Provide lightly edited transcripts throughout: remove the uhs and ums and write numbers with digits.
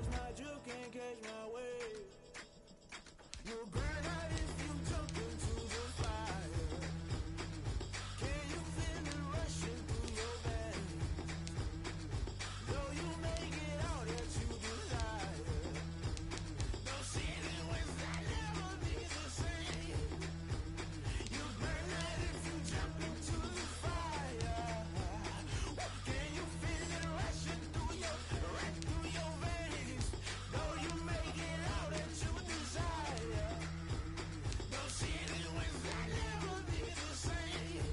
Last night you can't catch my wave. You'll burn out if you jump into the fire. Can you feel it rushing through your veins? Though you make it all that you desire. Those ceiling winds that never be the same. You burn out if you jump into the fire. Can you feel it rushing through your veins? Though you make it all that you desire. Those ceiling winds that never be the same.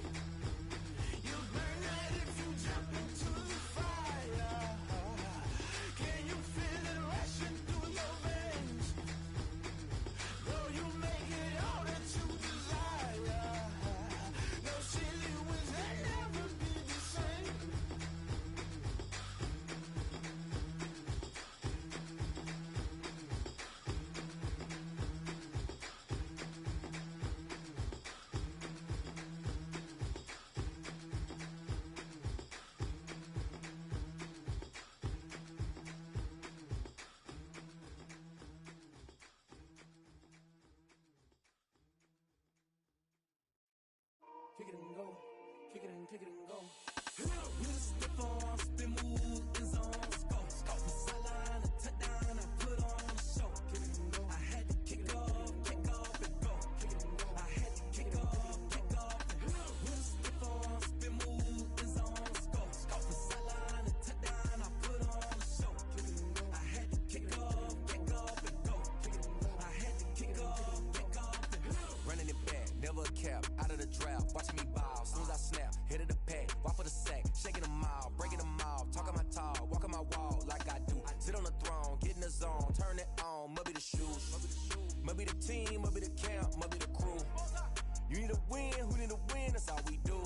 You burn out if you jump into the fire. Can you feel it rushing through your veins? Though you make it all that you desire. Those silly winds that never be the same. Kick it and go, kick it and go. With stiff arms, spin move, and zones, go. From sideline to touchdown, I put on a show. Kick it and go. I had to kick off and go. Kick it and go. I had to kick off and go. With stiff arms, spin move, and zones, go. From sideline to touchdown, I put on a show. Kick it and go. I had to kick off and go. Kick it and go. I had to kick off and go. Running it back, never a cap, out of the drought. Watching me ball, soon as I snap, hit of the pack, walk for the sack, shaking them all, breaking them all, talking my talk, walking my wall like I do. Sit on the throne, get in the zone, turn it on, must be the shoes, must be the team, must be the camp, must be the crew. You need a win, who need a win, that's all we do.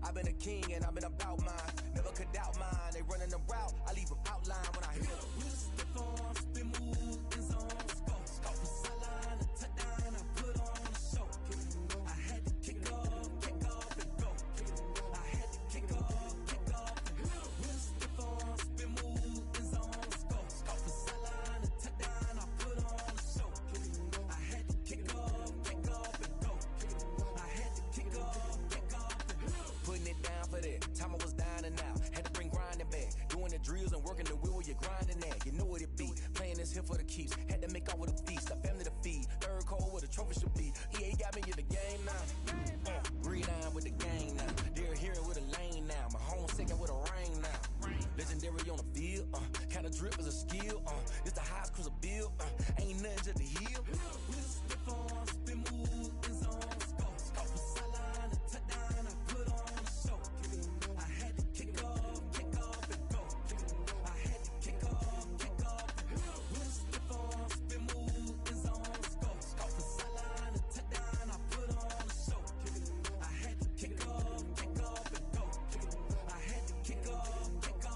I've been a king and I've been about mine, never could doubt mine. They running the route, I leave them outline when I hit them. With a stiff arm, spin move, and zones, go. From sideline to touchdown, I put on a show. Kick it and go. I had to kick off and go. Kick it and go. I had to kick off and go. With a stiff arm, spin move, and zones, go. From sideline to touchdown, I put on a show. Kick it and go. I had to kick off and go. Kick it and go. I had to kick off and go. Putting it down for that, time I was down and out, had to bring grinding back, doing the drills and working the wheel where you're grinding at, you know what it be, playing this here for the keeps, had to make out with a feast, a family to feed, third cold where the trophy should be, EA got me in the game now, green line with the gang now, they're here with a lane now, my home second with a rain now, legendary on the field, kind of drip is a skill, this the highest cruiser bill, ain't nothing just to heal. With a stiff arm, spin move, and zones, go. From sideline to touchdown, I put on a show. Kick it and go. I had to kick off and go. Kick it and go. I had to kick off and go. With a stiff arm, spin move, and zones, go. From sideline to touchdown, I put on a show. Kick it and go. I had to kick off and go. Kick it and go. I had to kick off and go.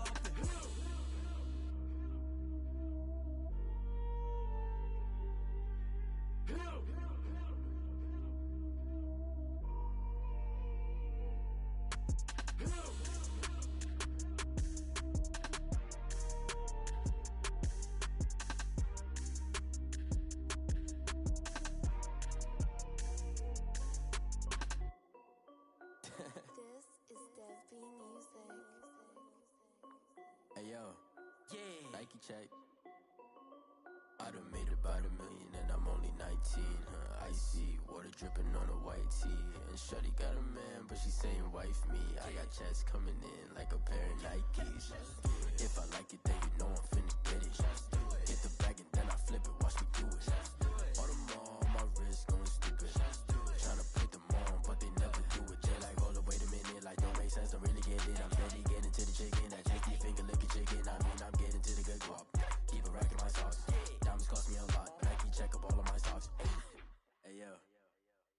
Hey yo, yeah, Nike check. I done made about $1 million and I'm only 19, icy, water dripping on a white tee. And shorty got a man, but she saying wife me. I got checks coming in like a pair of Nikes. If I like it, then you know I'm finna get it. Get the bag and then I flip it, watch me do it. All them all on my wrist going stupid. Tryna put them on, but they never do it. Jay like, hold up, wait a minute, like don't make sense, don't really get it. I'm steady getting to the chicken, that tasty finger licking chicken. I mean, I'm getting to the good guap. Keep a rack in my sauce. Diamonds cost me a lot. Nike check up all of my socks. Hey yo,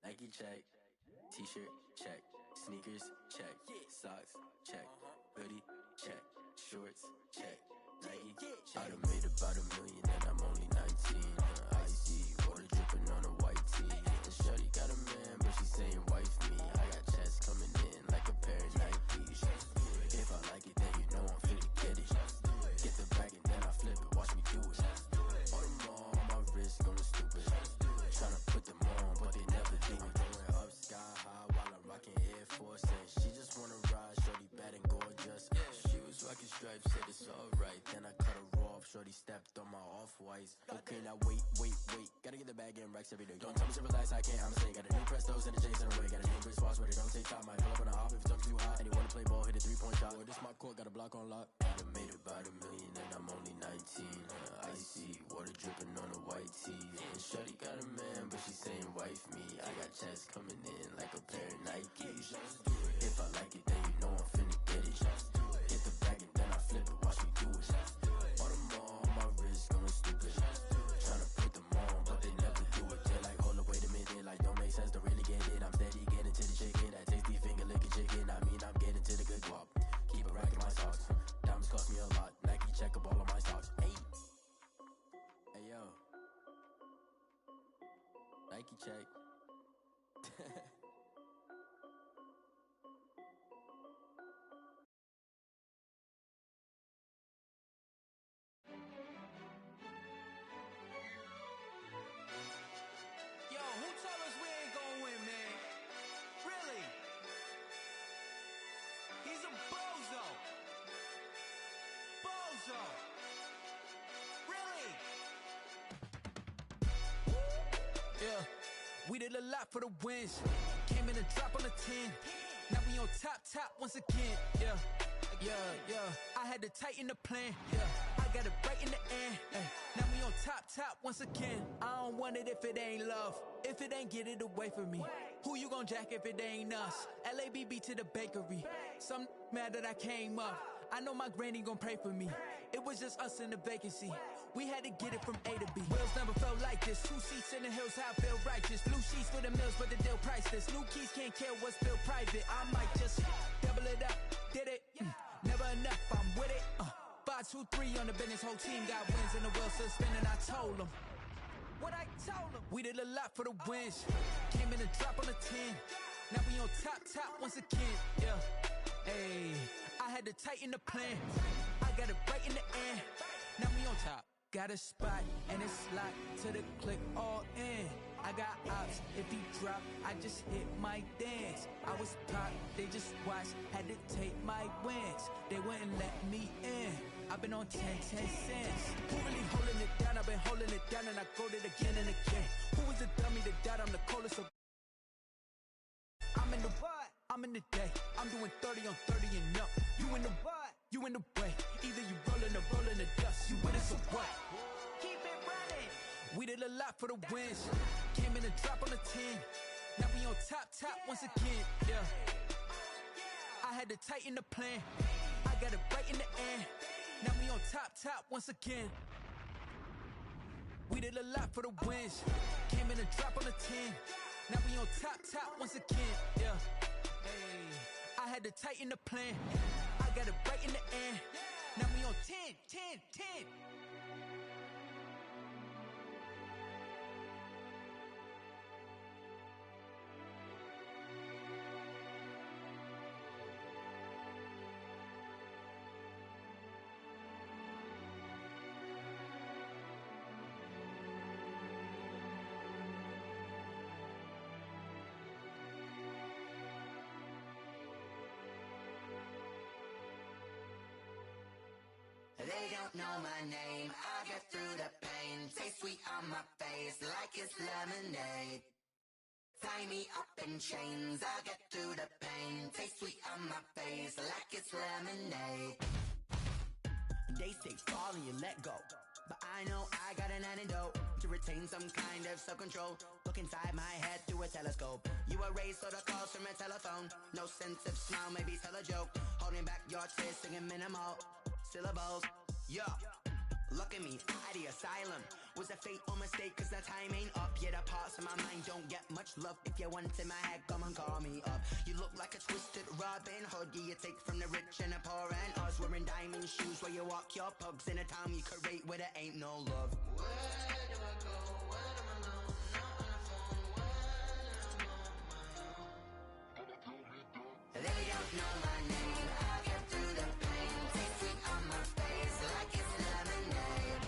Nike check. T-shirt check. Sneakers check. Socks check. Hoodie check. Shorts check. Nike check. I done made about $1 million and I'm only 19. Icy, water dripping on a white tee. And shorty got a man, but she saying wife me. I got checks coming in like a pair of Nikes. If I like it, then you know I'm finna get it. Get the bag and then I flip it, watch me do alright. Then I cut her off, shorty stepped on my off-whites. Okay, now wait. Gotta get the bag in racks every day. Don't tell me to relax, I can't, I'm sick. Got a new Prestos and a Jason away. Got a new Chris Fox, where they don't take time. Might pull up on a hop if it's up too hot. And you wanna play ball, hit a 3-point shot. Well, this my court, got a block on lock. I done made about $1 million and I'm only 19. Icy, water dripping on a white tee. And shorty got a man, but she saying wife me. I got checks coming in like a pair of Nikes. If I like it, then you know I'm finna get it. Hit the bag and then I flip it, watch me do it. On them all, my wrist going stupid. Tryna put them on, but they never do it. They're like, hold up, wait a minute, like don't make sense to really get it. I'm steady getting to the chicken, that tasty finger licking chicken. I mean, I'm getting to the good guap. Keep it racking my socks. Diamonds cost me a lot. Nike check up all of my stocks. Hey yo, Nike check. Yo, who told us we ain't gonna win, man? Really? He's a bozo. Bozo. Really? Yeah, we did a lot for the wins. Came in and drop on the 10. Now we on top once again. Yeah. I had to tighten the plan. Yeah, I got it right in the end. Now we on top once again. I don't want it if it ain't love. If it ain't, get it away from me. Who you gon' jack if it ain't us? LABB to the bakery. Some mad that I came up. I know my granny gon' pray for me. It was just us in the vacancy. We had to get it from A to B. Wheels never felt like this. 2 seats in the hills, how I feel righteous. Blue sheets for the mills, but the deal priceless. New keys can't care what's built private. I might just double it up. Did it? Never enough, I'm with it. 5, 2, 3 on the business. Whole team got wins and the wheels still spinning. I told them what I told them. We did a lot for the wins. Came in and drop on the 10. Now we on top once again. Yeah. Hey, I had to tighten the plan. I got it right in the end. Now we on top. Got a spot and it's locked to the click all in. I got ops, if he drop, I just hit my dance. I was pop, they just watched, had to take my wins. They wouldn't let me in. I've been on 10 cents. Who really holding it down? I've been holding it down and I go it again and again. Who was the dummy that died? I'm the coldest of. I'm in the what? I'm in the day. I'm doing 30 on 30 and up. You in the what? You in the way. Either you rolling or rolling the dust. You with us or what? Keep it running. We did a lot for the wins. Came in and drop on the 10. Now we on top once again. Yeah. I had to tighten the plan. I got it right in the end. Now we on top once again. We did a lot for the wins. Came in and drop on the 10. Now we on top once again. Yeah. Hey, I had to tighten the plan. I got it right in the end. Now we on 10. They don't know my name, I get through the pain. Taste sweet on my face like it's lemonade. Tie me up in chains, I get through the pain. Taste sweet on my face like it's lemonade. They say fall and you let go, but I know I got an antidote to retain some kind of self-control. Look inside my head through a telescope. You erase all the calls from a telephone. No sense of smile, maybe tell a joke. Holding back your tears, singing minimal syllables. Yeah, look at me, at the asylum. Was a fate or mistake, cause the time ain't up. Yeah, the parts of my mind don't get much love. If you want in my head, come and call me up. You look like a twisted Robin Hood. Yeah, you take from the rich and the poor and us. Wearing diamond shoes where you walk your pugs in a town you could rate where there ain't no love. Where do I go? When am I alone? Not on the phone. When I'm on my own. They don't know my name. I get through the pain. Taste sweet on my face like it's lemonade.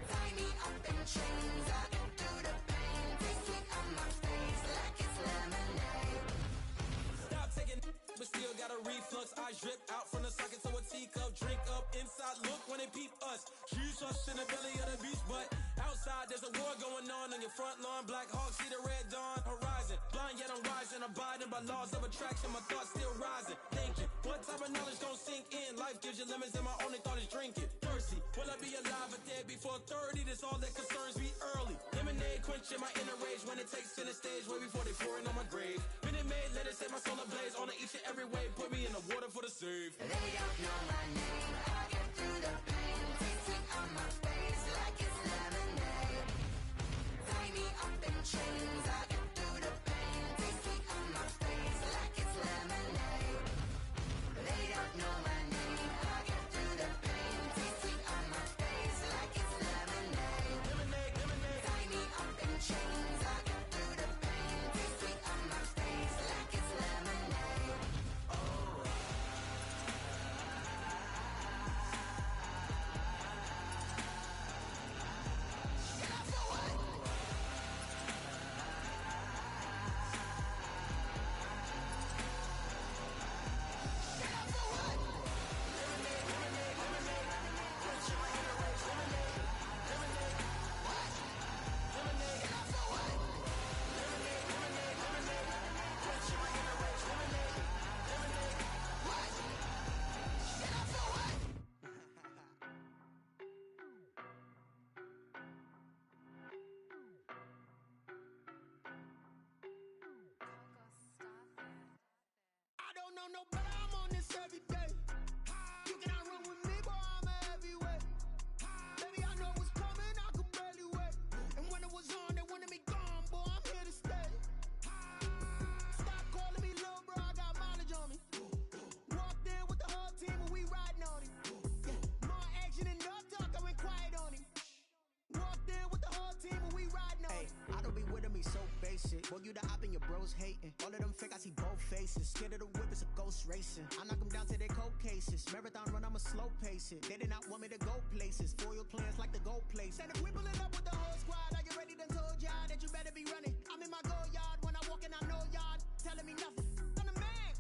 Tie me up in chains. I get through the pain. Taste sweet on my face like it's lemonade. Stop taking, but still got a reflux. I drip out from the socket to a teacup. Drink up inside, look when they peep us. Shoes us in the belly of the beach, but outside there's a war going on your front lawn. Black Hawk, see the red dawn horizon. Blind yet I'm rising, abiding by laws of attraction. My thoughts still rising, thinking what type of knowledge don't sink in. Life gives you lemons and my only thought is drinking. Thirsty, will I be alive or dead before 30? That's all that concerns me early. Lemonade quenching my inner rage when it takes center stage way before they pour it on my grave. Minute Maid, let it set my soul ablaze on each and every way. Put me in the water for the save. They don't know my name. I get through the pain. Taste sweet on my face like it's lemonade. Tie me up in chains. I get through the pain. Taste sweet on my face like it's lemonade. They don't know my name. I get through the pain. Taste sweet on my face like it's lemonade. Lemonade, lemonade. Tie me up in chains. I get through the pain. Taste sweet on my face like it's lemonade. I don't know no better, I'm on this every day. You cannot run with me, boy, I'm a heavyweight. Baby, I know what's coming, I could barely wait. And when it was on, they wanted me gone, boy, I'm here to stay. Stop calling me little bro, I got mileage on me. Walked in with the whole team and we riding on him. More action and no talk, I went quiet on him. Walked in with the whole team and we riding on him. I don't be with me so basic. Boy, you the op and your bros hating. All of them fake, I see both faces. Scared of the whip, it's a ghost racing. I knock them down to their cold cases. Marathon run, I'ma slow pace it. They did not want me to go places. Foil plans like the gold place. And if we pulling up with the whole squad, I get ready to told y'all that you better be running. I'm in my go yard when I walk in, I know y'all telling me nothing. I'm the man.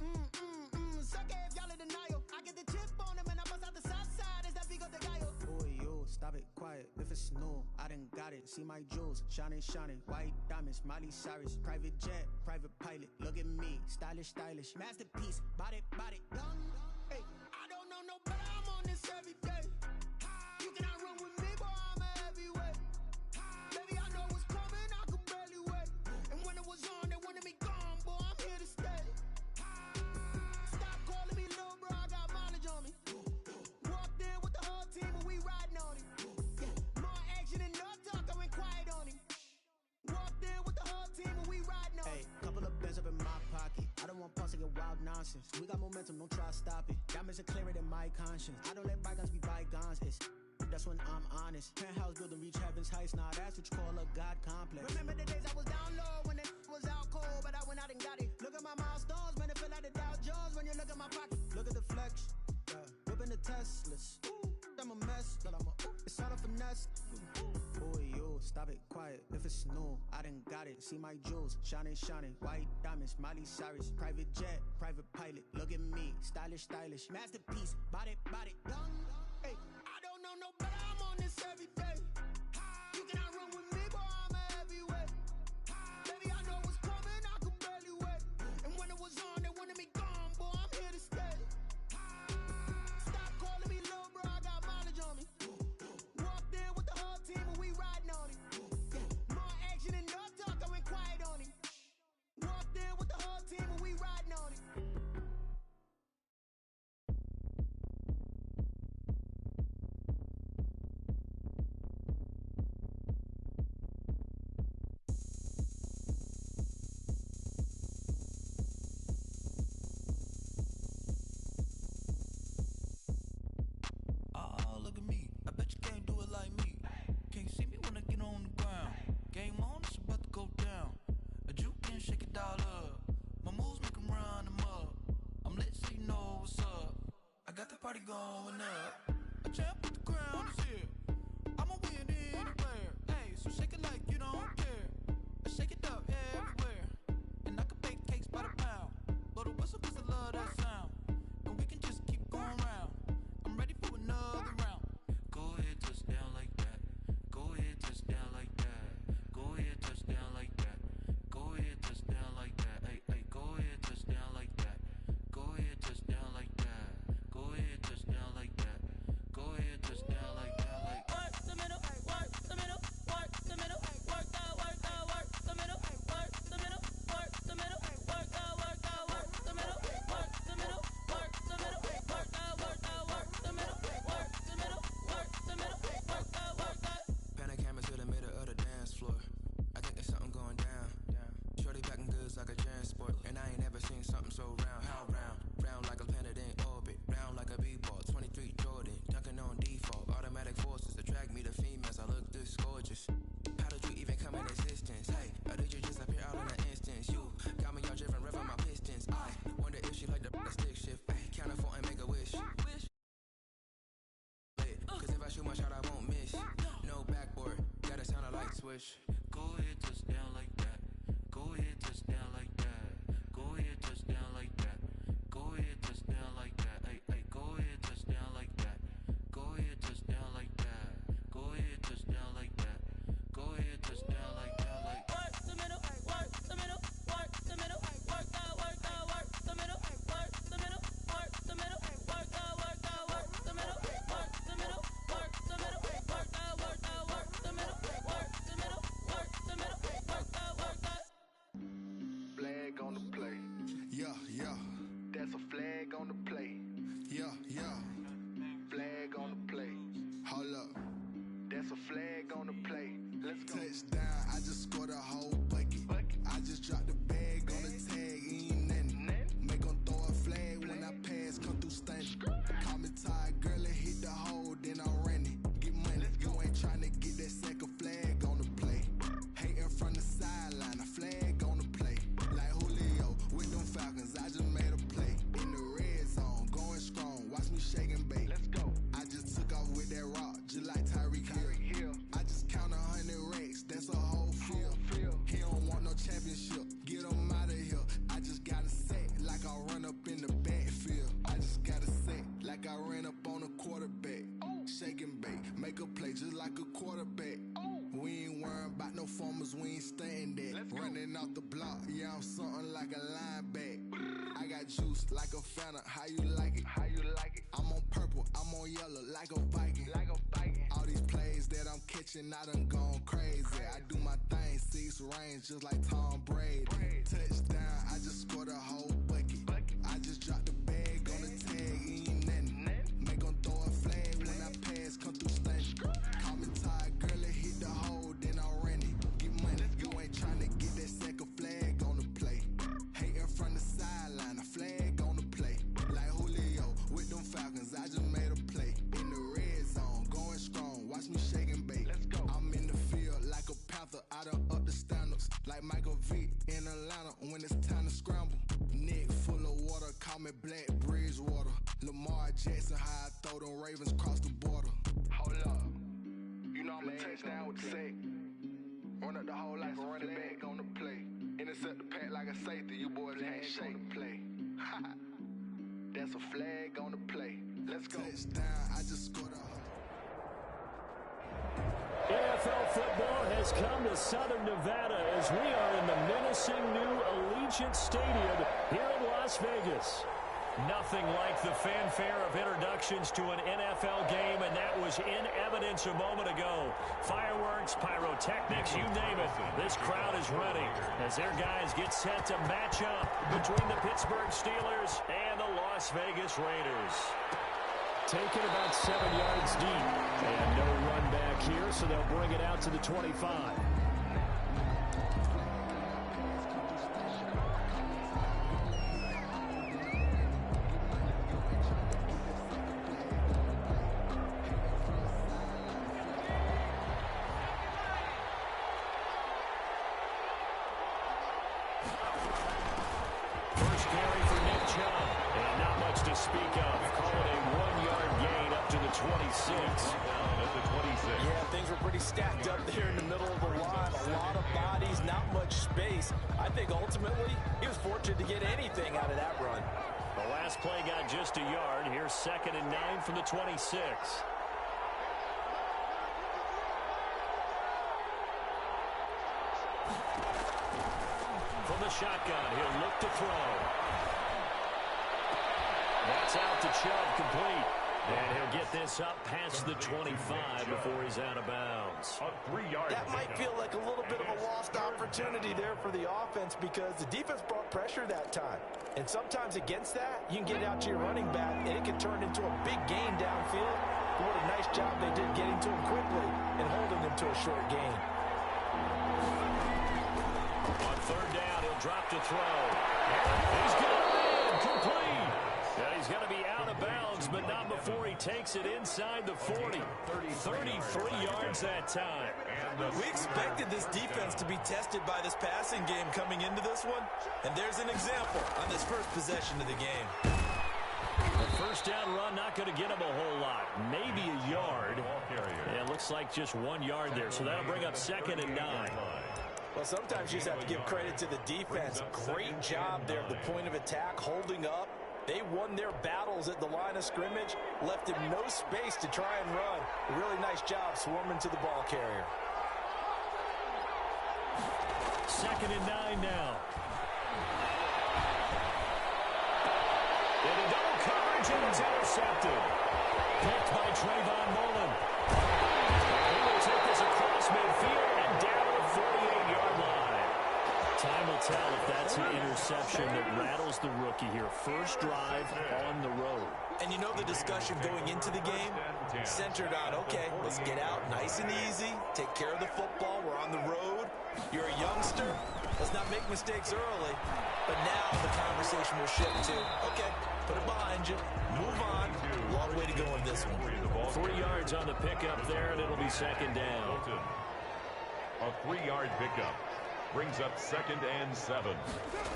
Suck it if y'all in denial. I get the chip on them and I bust out the south side. Is that Vigo de Gallo? Boy, yo, stop it, quiet. If it's new, I done got it. See my jewels, shining, shining. White diamonds, Miley Cyrus. Private jet, private pilot. Look at me, stylish, stylish. Masterpiece, body, body. Hey, I don't know no better, I'm on this every day. You cannot run with me, boy, I'm a heavyweight. Baby, I know what's coming, I could barely wait. And when it was on, they wanted me gone, boy, I'm here to stay. Stop calling me little bro, I got mileage on me. Walked in with the whole team and we riding on him. More action and no talk, I went quiet on him. Walked in with the whole team and we riding on him. Hey, couple of bands up in my pocket. I don't want pulse to get wild nonsense. We got momentum, don't try to stop it. Diamonds are clearer than my conscience. I don't let bygones be bygones. That's when I'm honest. Penthouse building, reach heaven's heights. Nah, that's what you call a God complex. Remember the days I was down low when it was out cold, but I went out and got it. Look at my milestones, man, it feel like the Dow Jones when you look at my pocket. Look at the flex, whipping the Teslas. I'm a mess, but it's all a finesse. Boy, yo, stop it, quiet. If it's new, I done got it. See my jewels, shining, shining. White diamonds, Miley Cyrus. Private jet, private pilot. Look at me, stylish, stylish. Masterpiece, body, body. Hey, I don't know no better, I'm on this every day. You cannot run with me, boy, I'm a heavyweight. Baby, I know what's coming, I could barely wait. And when it was on, they wanted me gone, boy, I'm here to stay. Stop calling me little bro, I got mileage on me. Walked in with the whole team and we riding on him. More action and no talk, I went quiet on him. Walked in with the whole team and we riding on him. Oh, look at me. I bet you can't do it like me. Can't see me when I get on the ground. Game on, it's about to go down. A juke and shake it all up. My moves make 'em run them up. I'm lit so you know what's up. I got the party going up. A champ with the crown is here. I'ma win anywhere. Hey, so shake it like you don't care. I shake it up everywhere. And I can bake cakes by the pound. Blow the whistle 'cause I love that sound. And we can just shoot my shot, I won't miss. No backboard, gotta sound a light switch. Go ahead, touchdown like that. Go ahead, touchdown like that. Go ahead, touchdown like that. Go ahead, touchdown like that. Hey, hey, go ahead, touchdown like that. Go ahead, touchdown like that. Go ahead, touchdown like that. Go ahead, touchdown like that. Like Work the middle, work the middle, work the middle, work the middle, work the middle, work the middle, work the middle, work the middle, work the middle, work the middle, work the middle, work the middle, work the middle, work the middle, work the. Flag on the play. Yeah, yeah. That's a flag on the play. Yeah, yeah. Flag on the play. Hold up. That's a flag on the play. Let's go. Touchdown, I just scored a whole bucket. I just dropped the bag on the tag, ain't nothing. Make 'em throw a flag when I pass, come through stunning. Call me tired, girl, and hit the hole, then I'm running. Get money, you ain't tryna get that second flag on the play. Hating from the sideline, a flag on the play. Like Julio with them Falcons, I just made a play. In the red zone, going strong, watch me shake and bake. Let's go. I just took off with that rock, just like Tyreek Hill. I just count 100 racks, that's a whole field. He don't want no championship, get him out of here. I just gotta set like I run up in the backfield. I just gotta set like I ran up on a quarterback. Shake and bake, make a play just like a quarterback. We ain't worrying about no formers, we ain't staying there. Running off the block, yeah, I'm something like a lineback. I got juice like a Fanta, how you like it? How you like it? I'm on purple, I'm on yellow like a Viking. Like a Viking. All these plays that I'm catching, I done gone crazy. I do my thing, 6 range just like Tom Brady. Touchdown, I just scored a whole bucket. I just dropped the bag on the tag, ain't nothing. Make 'em throw a flag when I pass, come through stunning. Call me tired, girl, and hit the hole, then I'm running. Get money, you ain't tryna get that second flag on the play. Hating from the sideline, a flag on the play. Like Julio with them Falcons, I just made a play. In the red zone, going strong, watch me shake and bake. Let's go. I'm in the field like a Panther, I done up the standards. Like Michael Vick in Atlanta when it's time to scramble. Neck full of water, call me Black Bridgewater. Lamar Jackson, how I throw them Ravens cross the border. Hold up. You know I'm a touchdown with the sack. Run up the whole like a running back on the play. Intercept the pack like a safety. You boys can't shake the play. That's a flag on the play. Let's go. Touchdown, I just scored a NFL football has come to Southern Nevada as we are in the menacing new Allegiant Stadium here in Las Vegas. Nothing like the fanfare of introductions to an NFL game, and that was in evidence a moment ago. Fireworks, pyrotechnics, you name it. This crowd is ready as their guys get set to match up between the Pittsburgh Steelers and the Las Vegas Raiders. Taken about 7 yards deep, and no run back here, so they'll bring it out to the 25. First carry for Nick Chubb, and not much to speak of. Call it a 1-yard gain up to the 26. Yeah, things were pretty stacked up there in the middle of the line. A lot of bodies, not much space. I think ultimately he was fortunate to get anything out of that run. The last play got just a yard. Here's 2nd and 9 from the 26. From the shotgun, he'll look to throw. That's out to Chubb, complete. And he'll get this up past the 25 before he's out of bounds. That might feel like a little bit of a lost opportunity there for the offense because the defense brought pressure that time. And sometimes against that, you can get out to your running back, and it can turn into a big gain downfield. But what a nice job they did getting to him quickly and holding him to a short gain. On 3rd down, he'll drop to throw. He's got it, complete. Yeah, he's going to be out of bounds, but not before he takes it inside the 40. 33 yards that time. We expected this defense to be tested by this passing game coming into this one, and there's an example on this first possession of the game. The first down run not going to get him a whole lot, maybe a yard. looks like just 1 yard there, so that'll bring up 2nd and 9. Well, sometimes you just have to give credit to the defense. Great job there at the point of attack, holding up. They won their battles at the line of scrimmage, left him no space to try and run. A really nice job swarming to the ball carrier. 2nd and 9 now. Into double coverage, and it's intercepted. Picked by Trayvon Mullen. He will take this across midfield and down to the 48-yard line. Time will tell if that's an interception that rattles the rookie here. First drive on the road. And you know the discussion going into the game? Centered on, okay, let's get out nice and easy, take care of the football, we're on the road. You're a youngster, let's not make mistakes early. But now the conversation will shift to, okay, put it behind you, move on. Long way to go in this one. 3 yards on the pickup there, and it'll be 2nd down. A 3-yard pickup brings up 2nd and 7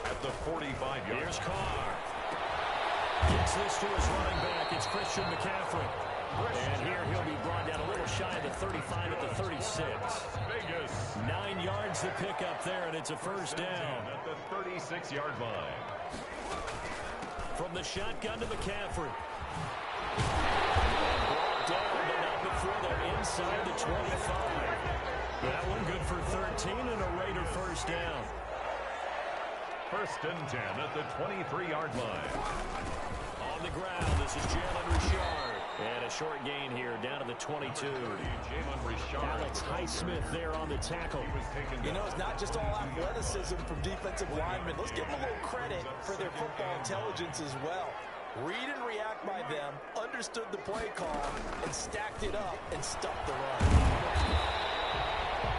at the 45-yard. Here's Carr. Gets this to his running back. It's Christian McCaffrey. And here he'll be brought down a little shy of the 35 at the 36. Vegas. 9 yards to pick up there, and it's a first down. At the 36-yard line. From the shotgun to McCaffrey. Brought down, but not before they're inside the 25. That one good for 13 and a Raider first down. 1st and 10 at the 23-yard line. On the ground, this is Jalen Richard. And a short gain here, down to the 22. Jalen Richard. Alex Highsmith there on the tackle. You know, it's not just all athleticism from defensive linemen. Let's give them a little credit for their football intelligence as well. Read and react by them, understood the play call, and stacked it up and stuffed the run.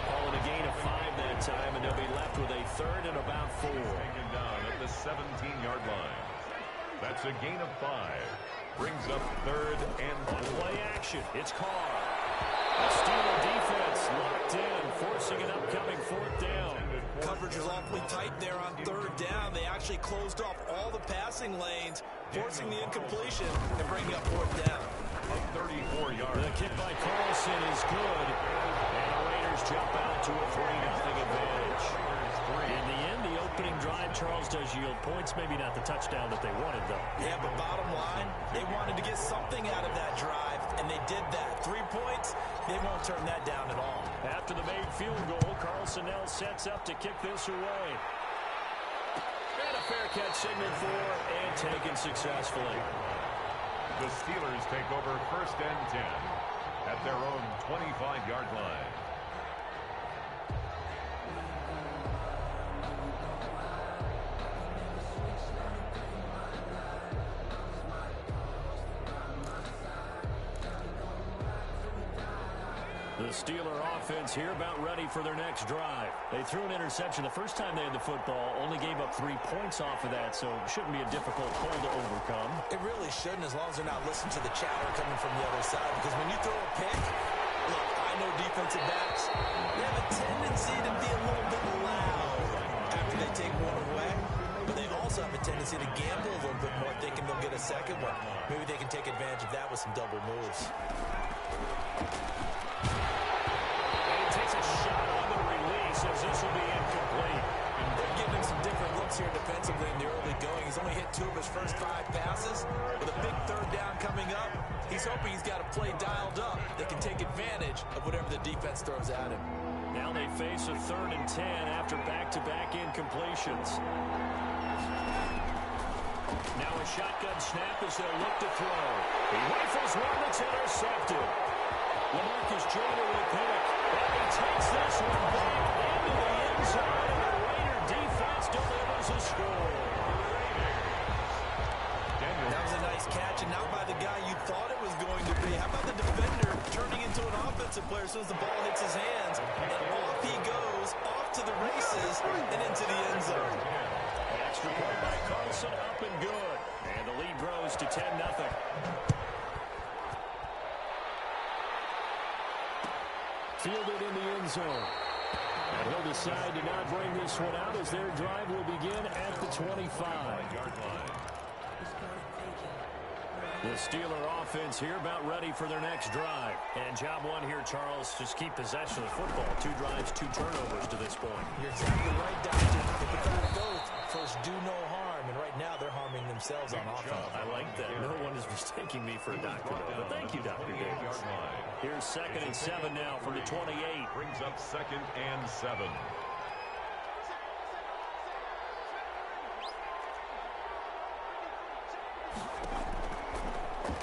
Calling a gain of 5 that time, and they'll be left with a 3rd and about 4. Taken down at the 17-yard line. That's a gain of 5. Brings up 3rd and 4. On play action, it's Carr. The Steeler defense locked in, forcing an upcoming 4th down. Coverage was awfully tight there on 3rd down. They actually closed off all the passing lanes, forcing the incompletion and bringing up 4th down. A 34-yard. The kick by Carlson is good. And the Raiders jump out to a 3-0 advantage. In the end, the opening drive, Charles, does yield points. Maybe not the touchdown that they wanted, though. Yeah, but bottom line, they wanted to get something out of that drive, and they did that. 3 points, they won't turn that down at all. After the made field goal, Carlson now sets up to kick this away. And a fair catch signaled for and taken successfully. The Steelers take over 1st and 10 at their own 25-yard line. The Steeler offense here about ready for their next drive. They threw an interception the first time they had the football, only gave up 3 points off of that, so it shouldn't be a difficult hole to overcome. It really shouldn't, as long as they're not listening to the chatter coming from the other side, because when you throw a pick, look, I know defensive backs, they have a tendency to be a little bit loud after they take one away, but they also have a tendency to gamble a little bit more, thinking they'll get a second one. Maybe they can take advantage of that with some double moves. As this will be incomplete. They're giving him some different looks here defensively in the early going. He's only hit 2 of his first 5 passes. With a big 3rd down coming up, he's hoping he's got a play dialed up that can take advantage of whatever the defense throws at him. Now they face a 3rd and 10 after back-to-back incompletions. Now a shotgun snap as they'll look to throw. He rifles one that's intercepted. LaMarcus Joyner with a pick. And he takes this one back into the end zone, and the Raider defense delivers a score. That was a nice catch, and not by the guy you thought it was going to be. How about the defender turning into an offensive player as soon as the ball hits his hands, and off he goes, off to the races, and into the end zone. Extra point by Carlson, up and good. And the lead grows to 10-0. Fielded in the end zone. And he'll decide to not bring this one out as their drive will begin at the 25-yard line. The Steeler offense here about ready for their next drive. And job one here, Charles, just keep possession of the football. 2 drives, 2 turnovers to this point. You're exactly right, Doctor. If the fact goes, first do no harm. And right now they're harming themselves on offense. I like that. No one is mistaking me for a doctor, though. But thank you, Dr. Davis. Here's 2nd and 7 now from the 28. Brings up 2nd and 7.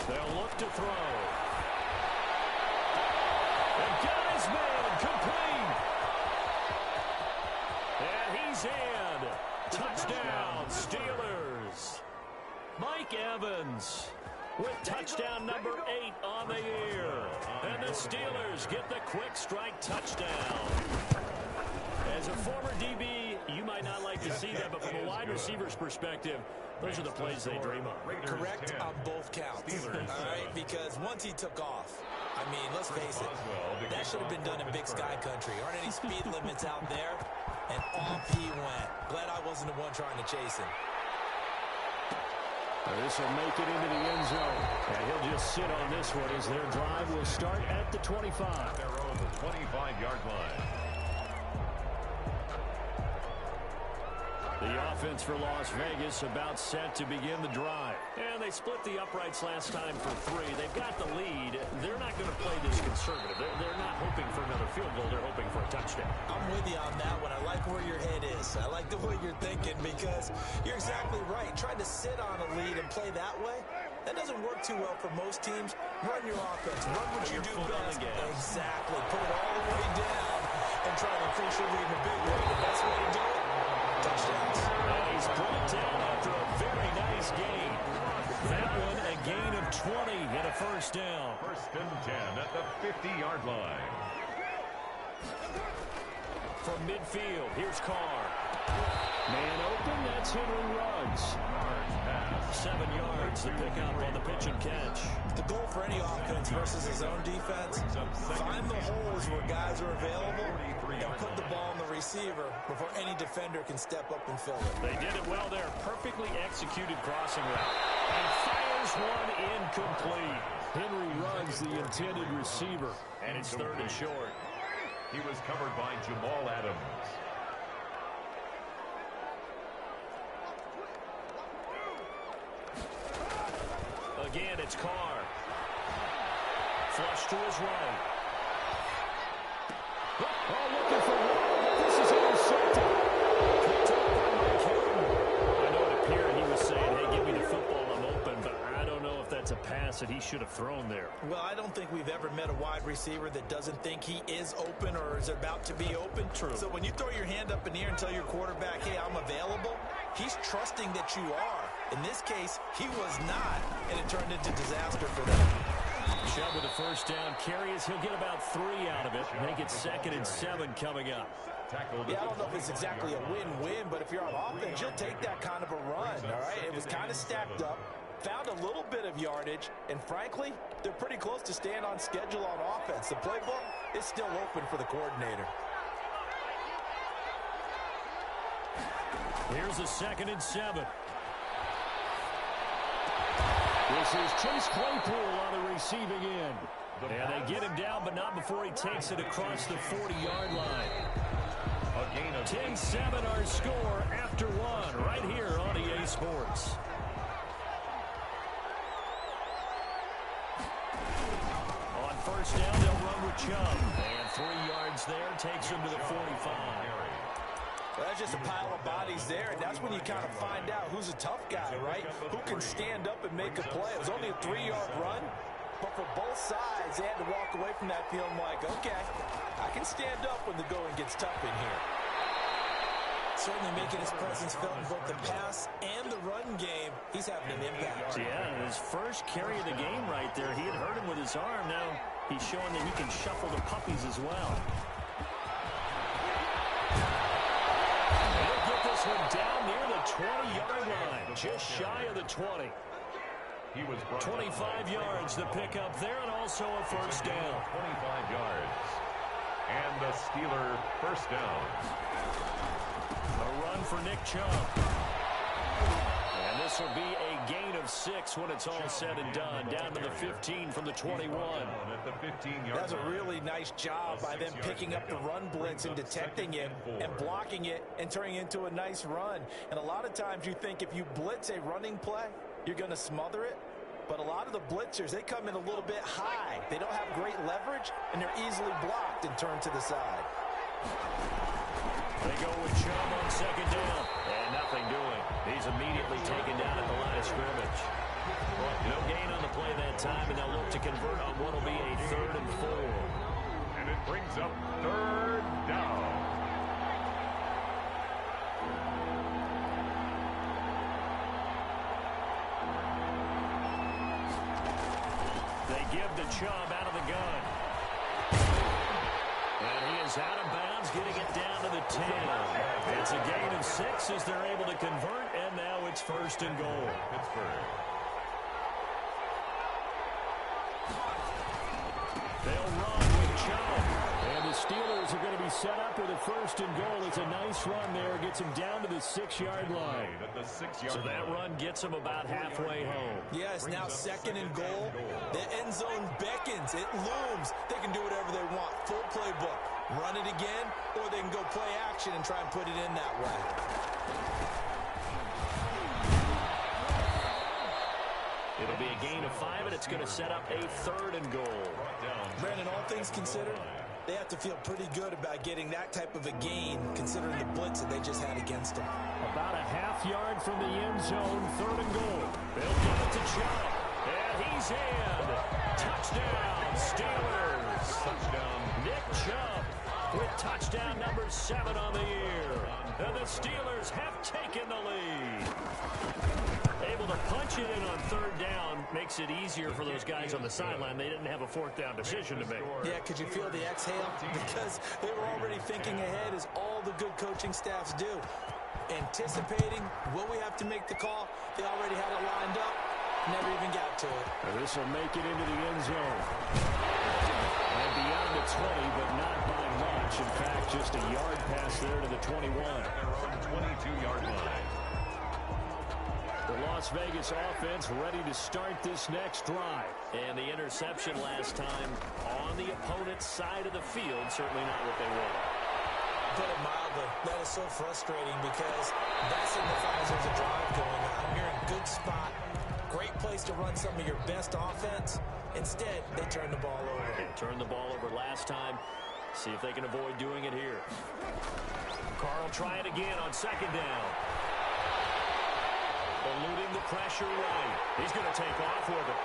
They'll look to throw. And got his man complete. And he's in. Touchdown, Steelers. Mike Evans with touchdown number 8 on the year. And the Steelers get the quick strike touchdown. As a former DB, you might not like to see that, but from a wide receiver's perspective, those are the plays they dream of. Correct on both counts. All right, because once he took off, I mean, let's face it, that should have been done in Big Sky Country. Aren't any speed limits out there? And off he went. Glad I wasn't the one trying to chase him. This will make it into the end zone. And he'll just sit on this one as their drive will start at the 25. They're on the 25-yard line. The offense for Las Vegas about set to begin the drive. And they split the uprights last time for 3. They've got the lead. They're not going to play this conservative. They're not hoping for another field goal. They're hoping for a touchdown. I'm with you on that one. I like where your head is. I like the way you're thinking because you're exactly right. Trying to sit on a lead and play that way, that doesn't work too well for most teams. Run your offense. Run what you do best. Exactly. Put it all the way down and try to increase your lead in a big way. The best way to do it, touchdowns. And he's brought down after a very nice gain. That one a gain of 20 and a first down. 1st and 10 at the 50-yard line. From midfield, here's Carr. Man open, that's Henry Ruggs. 7 yards, the pickup on the pitch and catch. The goal for any offense versus his own defense, find the holes where guys are available and put the ball on the receiver before any defender can step up and fill it. They did it well there. Perfectly executed crossing route. And fires one incomplete. Henry Ruggs, the intended receiver. And it's 3rd and short. He was covered by Jamal Adams. Again, it's Carr. Flush to his right. Oh, looking for one. This is intercepted. Picked up by Mike Hilton. I know it appeared he was saying, hey, give me the football, I'm open, but I don't know if that's a pass that he should have thrown there. Well, I don't think we've ever met a wide receiver that doesn't think he is open or is about to be open. True. So when you throw your hand up in the air and tell your quarterback, hey, I'm available, he's trusting that you are. In this case, he was not, and it turned into disaster for them. Chubb with a first down carry as he'll get about 3 out of it. Make it 2nd and 7 coming up. Yeah, I don't know if it's exactly a win-win, but if you're on offense, you'll take that kind of a run, all right? It was kind of stacked up, found a little bit of yardage, and frankly, they're pretty close to staying on schedule on offense. The playbook is still open for the coordinator. Here's a 2nd and 7. This is Chase Claypool on the receiving end. And they get him down, but not before he takes it across the 40-yard line. A gain of 10-7 our score after 1 right here on EA Sports. On first down, they'll run with Chubb. And 3 yards there takes him to the 45. Well, that's just a pile of bodies there, and that's when you kind of find out who's a tough guy, right? Who can stand up and make a play. It was only a 3-yard run, but for both sides, they had to walk away from that feeling like, okay, I can stand up when the going gets tough in here. Certainly making his presence felt in both the pass and the run game. He's having an impact. Yeah, his first carry of the game right there. He had hurt him with his arm. Now he's showing that he can shuffle the puppies as well. This one down near the 20-yard line, just shy of the 20. He was 25 yards the pickup there, and also a first down. 25 yards. And the Steeler first down. A run for Nick Chubb. And this will be a gain of 6 when it's all said and done. Down to the 15 from the 21. That's a really nice job by them picking up the run blitz and detecting it and blocking it and turning it into a nice run. And a lot of times you think if you blitz a running play, you're going to smother it. But a lot of the blitzers, they come in a little bit high. They don't have great leverage, and they're easily blocked and turned to the side. They go with Chubb on second down. And nothing doing. He's immediately taken down at the line of scrimmage. No gain on the play that time, and they'll look to convert on what will be a 3rd and 4. And it brings up 3rd down. They give to Chubb out of the gun. And he is out of bounds, getting it down to the 10. It's a gain of 6 as they're able to convert, and now it's 1st and goal. Pittsburgh. They'll run with Chubb. And the Steelers are going to be set up with a 1st and goal. It's a nice run there. Gets him down to the 6-yard line. So that run gets him about halfway home. Yeah, it's now 2nd and goal. The end zone beckons. It looms. They can do whatever they want. Full playbook. Run it again, or they can go play action and try and put it in that way. It'll be a gain of 5, and it's going to set up a 3rd and goal. Brandon, all things considered, they have to feel pretty good about getting that type of a gain, considering the blitz that they just had against them. About a half yard from the end zone, 3rd and goal. They'll give it to Chubb, and he's in. Touchdown, Steelers. Touchdown. Nick Chubb with touchdown number 7 on the year. And the Steelers have taken the lead. Able to punch it in on 3rd down makes it easier for those guys on the sideline. They didn't have a 4th down decision to make. Yeah, could you feel the exhale? Because they were already thinking ahead, as all the good coaching staffs do. Anticipating, will we have to make the call? They already had it lined up. Never even got to it. This will make it into the end zone. And beyond the 20, but not by much. In fact, just a yard pass there to the 21. They're on the 22-yard line. The Las Vegas offense ready to start this next drive. And the interception last time on the opponent's side of the field, certainly not what they wanted. Put it mildly, that is so frustrating because that signifies there's a drive going on. You're in a good spot, great place to run some of your best offense. Instead, they turn the ball over. They turned the ball over last time. See if they can avoid doing it here. Carl try it again on second down. Eluding the pressure right. He's going to take off with it.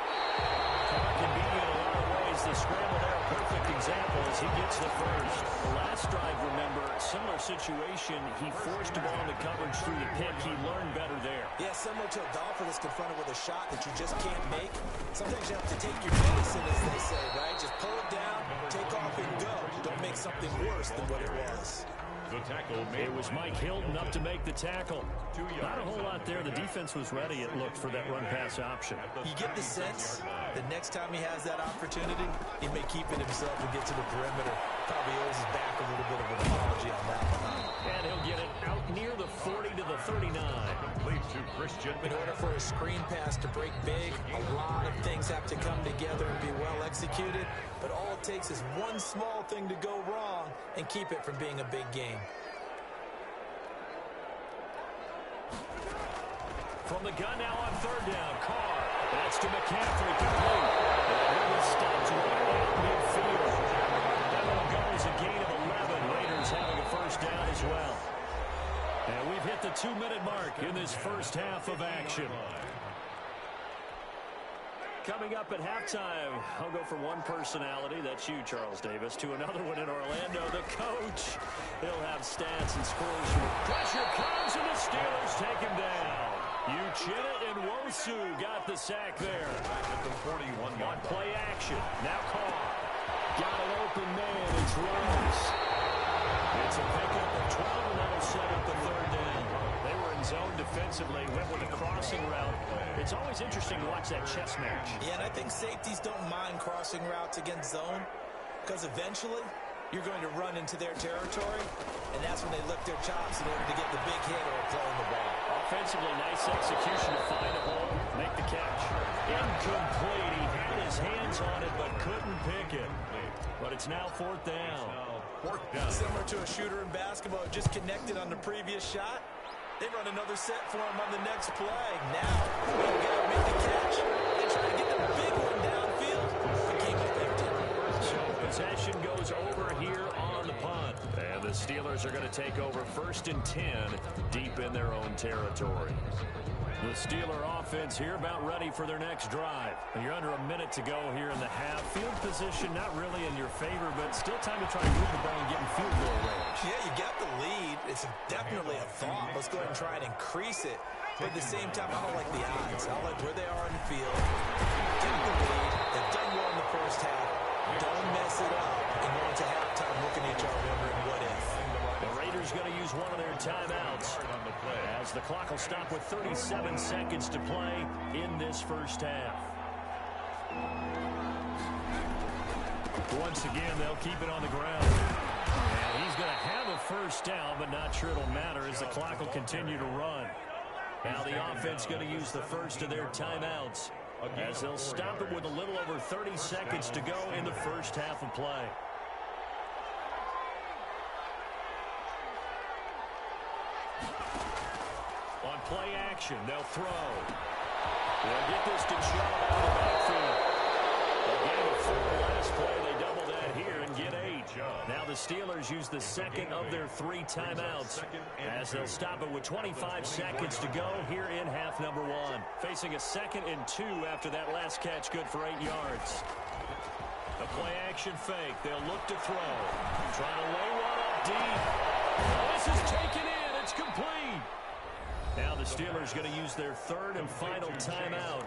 Carr can beat you in a lot of ways. The scramble there, a perfect example as he gets the first. The last drive, remember, similar situation. He forced a ball into coverage through the pick. He learned better there. Yeah, similar to a golfer that's confronted with a shot that you just can't make. Sometimes you have to take your medicine, as they say, right? Just pull it down, take off, and go. Don't make something worse than what it was. The tackle made. It was Mike Hilton up to make the tackle. Not a whole lot there. The defense was ready, it looked, for that run-pass option. You get the sense that next time he has that opportunity, he may keep it himself and get to the perimeter. Probably owes his back a little bit of an apology on that one. And he'll get it out near the 40 to the 39. Complete to Christian. In order for a screen pass to break big, a lot of things have to come together and be well executed. But all it takes is one small thing to go wrong and keep it from being a big game. From the gun now on third down, Carr. That's to McCaffrey, complete. And he was stopped right at midfield. That one goes a gain of 11. Raiders having a first down as well. And we've hit the 2-minute mark in this first half of action. Coming up at halftime, I'll go from one personality, that's you, Charles Davis, to another one in Orlando, the coach. He'll have stats and scores. Pressure comes, and the Steelers take him down. Uchenna and Wosu got the sack there. At the 41-yard play action. Now Carr. Got an open man. It's Rose. It's a pickup of 12, and that'll set up the third down. They were in zone defensively, went with a crossing route. It's always interesting to watch that chess match. Yeah, and I think safeties don't mind crossing routes against zone because eventually you're going to run into their territory, and that's when they lift their chops in order to get the big hit or play on the ball. Offensively, nice execution to find a hole, make the catch. Incomplete. He had his hands on it, but couldn't pick it. But it's now fourth down. Similar to a shooter in basketball, just connected on the previous shot. They run another set for him on the next play. Now, they've got to make the catch. They try to get the big one downfield. It came up empty. So possession goes over here on the punt. And the Steelers are going to take over 1st and 10 deep in their own territory. The Steeler offense here about ready for their next drive. You're under a minute to go here in the half. Field position not really in your favor, but still time to try to move the ball and get in field goal range. Yeah, you got the lead. It's definitely a thought. Let's go ahead and try and increase it. But at the same time, I don't like the odds. I like where they are in the field. Get the lead. They've done well in the first half. Don't mess it up and go into halftime looking at each other wondering what if. The Raiders going to use one of their timeouts as the clock will stop with 37 seconds to play in this first half. Once again, they'll keep it on the ground. And he's going to have a first down, but not sure it'll matter as the clock will continue to run. Now the offense going to use the first of their timeouts as they'll stop it with a little over 30 seconds to go in the first half of play. On play action, they'll throw. They'll get this to Chubb out of the backfield. They gave it 4 last play. They double that here and get 8. Now the Steelers use the second of their 3 timeouts as they'll stop it with 25 seconds to go here in half number 1. Facing a 2nd and 2 after that last catch, good for 8 yards. The play action fake. They'll look to throw. Trying to lay one up deep. This is taken in. It's complete. Now the Steelers going to use their 3rd and final timeout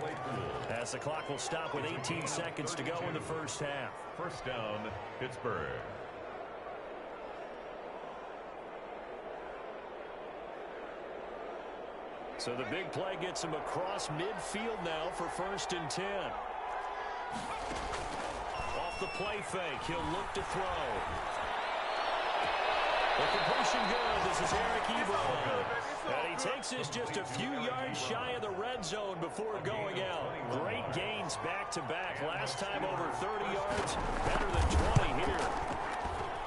as the clock will stop with 18 seconds to go in the first half. First down, Pittsburgh. So the big play gets him across midfield now for 1st and 10. Off the play fake, he'll look to throw. The completion good. This is Eric Ebron. And he takes this just a few yards shy of the red zone before going out. Great gains back-to-back. Last time over 30 yards, better than 20 here.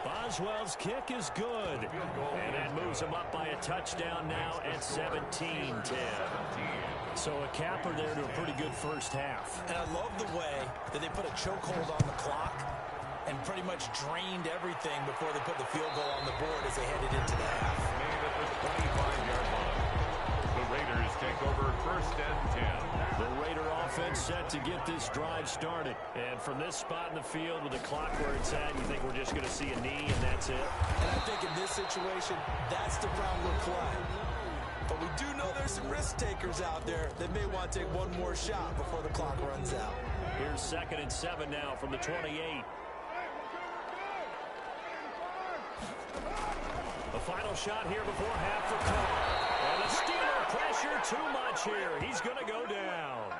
Boswell's kick is good. And that moves him up by a touchdown now at 17-10. So a capper there to a pretty good first half. And I love the way that they put a chokehold on the clock and pretty much drained everything before they put the field goal on the board as they headed into the half. Made at the 25-yard line. The Raiders take over 1st and 10. The Raider offense set to get this drive started. And from this spot in the field with the clock where it's at, you think we're just going to see a knee and that's it? And I think in this situation, that's the route we'll play. But we do know there's some risk takers out there that may want to take one more shot before the clock runs out. Here's 2nd and 7 now from the 28. The final shot here before half for Carr. And the Steeler pressure too much here. He's going to go down.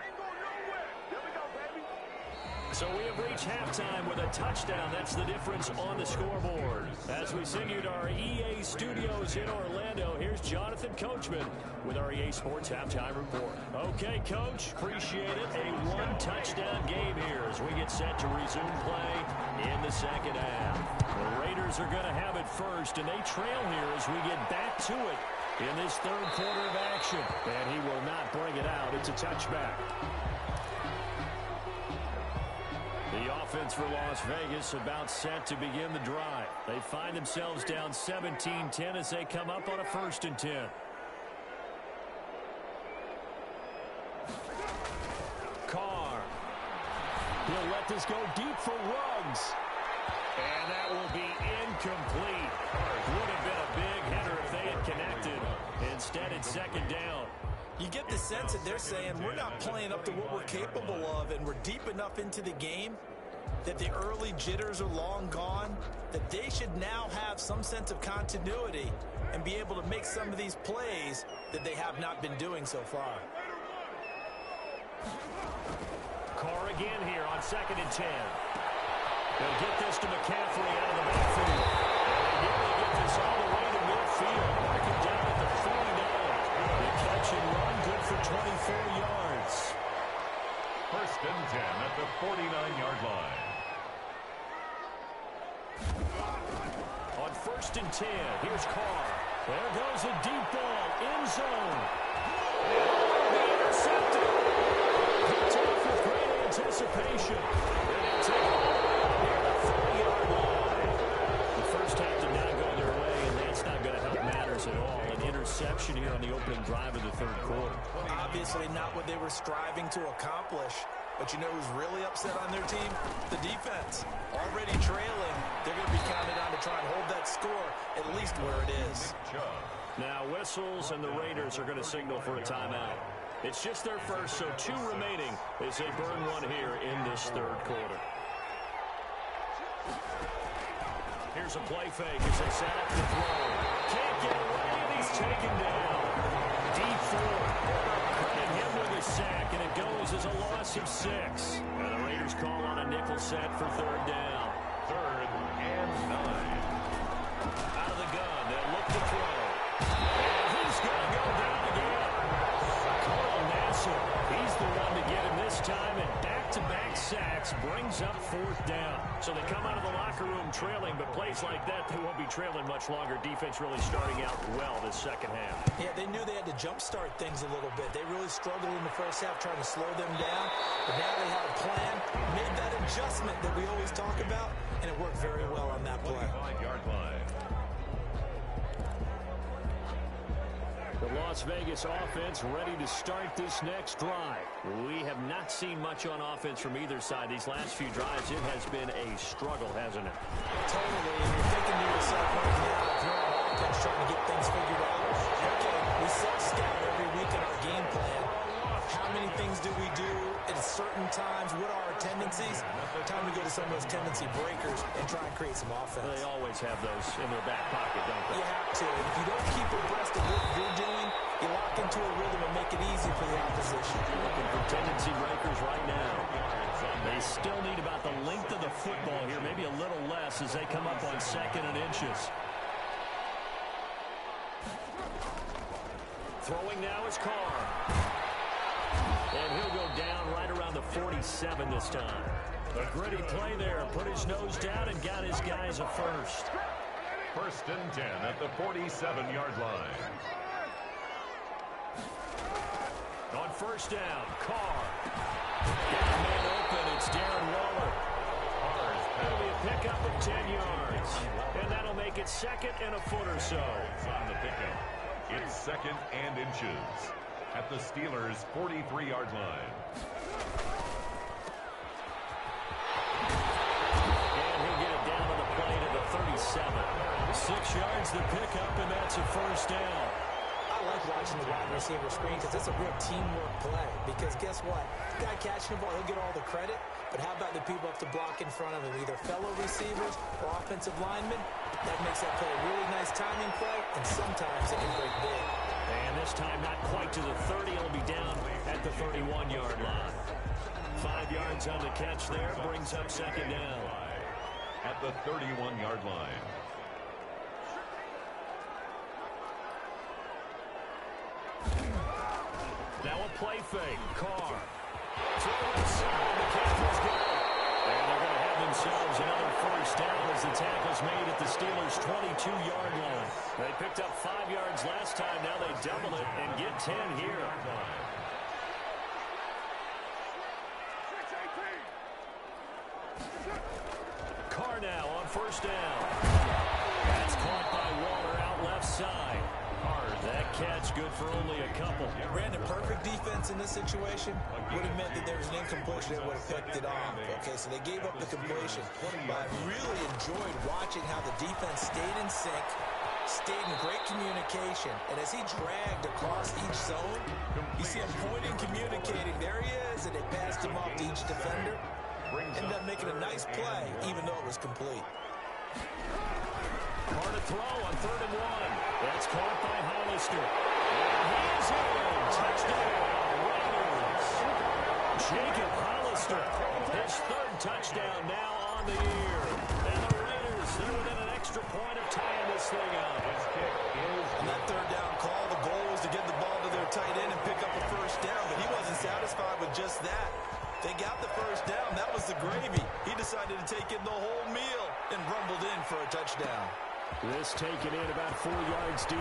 So we have reached halftime with a touchdown. That's the difference on the scoreboard. As we send you to our EA studios in Orlando, here's Jonathan Coachman with our EA Sports Halftime Report. Okay, Coach, appreciate it. A 1-touchdown game here as we get set to resume play in the second half. The Raiders are going to have it first, and they trail here as we get back to it in this 3rd quarter of action. And he will not bring it out. It's a touchback. The offense for Las Vegas about set to begin the drive. They find themselves down 17-10 as they come up on a 1st and 10. Carr. He'll let this go deep for Ruggs. And that will be incomplete. Would have been a big hitter if they had connected. Instead, it's 2nd down. You get the sense that they're saying we're not playing up to what we're capable of, and we're deep enough into the game that the early jitters are long gone, that they should now have some sense of continuity and be able to make some of these plays that they have not been doing so far. Carr again here on 2nd and 10. They'll get this to McCaffrey out of the backfield. On 1st and 10, here's Carr. There goes a deep ball, end zone. Intercepted. Picked off with great anticipation. And they take it near the 40-yard line. The first half did not go their way, and that's not going to help matters at all. An interception here on the opening drive of the third quarter. Obviously not what they were striving to accomplish. But you know who's really upset on their team? The defense. Already trailing. They're going to be counted on to try and hold that score at least where it is. Now whistles, and the Raiders are going to signal for a timeout. It's just their first, so 2 remaining as they burn one here in this third quarter. Here's a play fake as they set up the throw. Can't get away, and he's taken down. Deep forward. Cutting him with a sack, and it goes as a loss of 6. And the Raiders call on a nickel set for third down. 3rd and 9. Out of the gun, they'll look to throw. And he's going to go down again. Carl Nassib, he's the one to get him this time, and back-to-back sacks brings up 4th down. So they come out of the locker room trailing, but plays like that, they won't be trailing much longer. Defense really starting out well this second half. Yeah, they knew they had to jumpstart things a little bit. They really struggled in the first half trying to slow them down, but now they have a plan, made that adjustment that we always talk about, and it worked very well on that play. 5-yard line. The Las Vegas offense ready to start this next drive. We have not seen much on offense from either side. These last few drives, it has been a struggle, hasn't it? Totally, and you're thinking to yourself right now, if you're on offense trying to get things figured out, okay, we self-scout every week in our game plan. How many things do we do at certain times? What are our tendencies? Time to go to some of those tendency breakers and try and create some offense. They always have those in their back pocket, don't they? You have to. If you don't keep abreast of what you're doing, you lock into a rhythm and make it easy for the opposition. Looking for tendency breakers right now. They still need about the length of the football here, maybe a little less as they come up on 2nd and inches. Throwing now is Carr. And he'll go down right around the 47 this time. A gritty play there. Put his nose down and got his guys a first. 1st and 10 at the 47-yard line. On 1st down, Carr. Got a man open. It's Darren Waller. That'll be a pickup of 10 yards. And that'll make it 2nd and a foot or so. On the pickup, it's 2nd and inches at the Steelers' 43-yard line. And he'll get it down to the play to the 37. 6 yards the pickup, and that's a 1st down. I like watching the wide receiver screen because it's a real teamwork play. Because guess what? The guy catching the ball, he'll get all the credit. But how about the people up to block in front of him, either fellow receivers or offensive linemen? That makes that play a really nice timing play, and sometimes it can break big. And this time not quite to the 30. It'll be down at the 31-yard line. 5 yards on the catch there. Brings up 2nd down. At the 31-yard line. Now a play fake. Carr. Throw inside. The Captains get it. And they're going to have themselves another 1st down as the tackle's made at the Steelers' 22-yard line. They picked up 5 yards last time. Now they double it and get 10 here. Carr now on 1st down. That's caught by Waller out left side. That catch good for only a couple. Brandon, perfect defense in this situation would have meant that there was an incompletion that would have picked it off. Okay, so they gave up the completion. But I really enjoyed watching how the defense stayed in sync, stayed in great communication, and as he dragged across each zone, you see him pointing, communicating. There he is, and they passed him off to each defender. Ended up making a nice play, even though it was complete. Carr to throw on 3rd and 1. That's caught by Hollister. And he is in. Touchdown, Raiders. Jacob Hollister, his 3rd touchdown now on the year. And the Raiders, they're within an extra point of tying this thing up. His kick is on that 3rd down call. The goal was to get the ball to their tight end and pick up a 1st down, but he wasn't satisfied with just that. They got the 1st down. That was the gravy. He decided to take in the whole meal and and rumbled in for a touchdown. This taken in about 4 yards deep.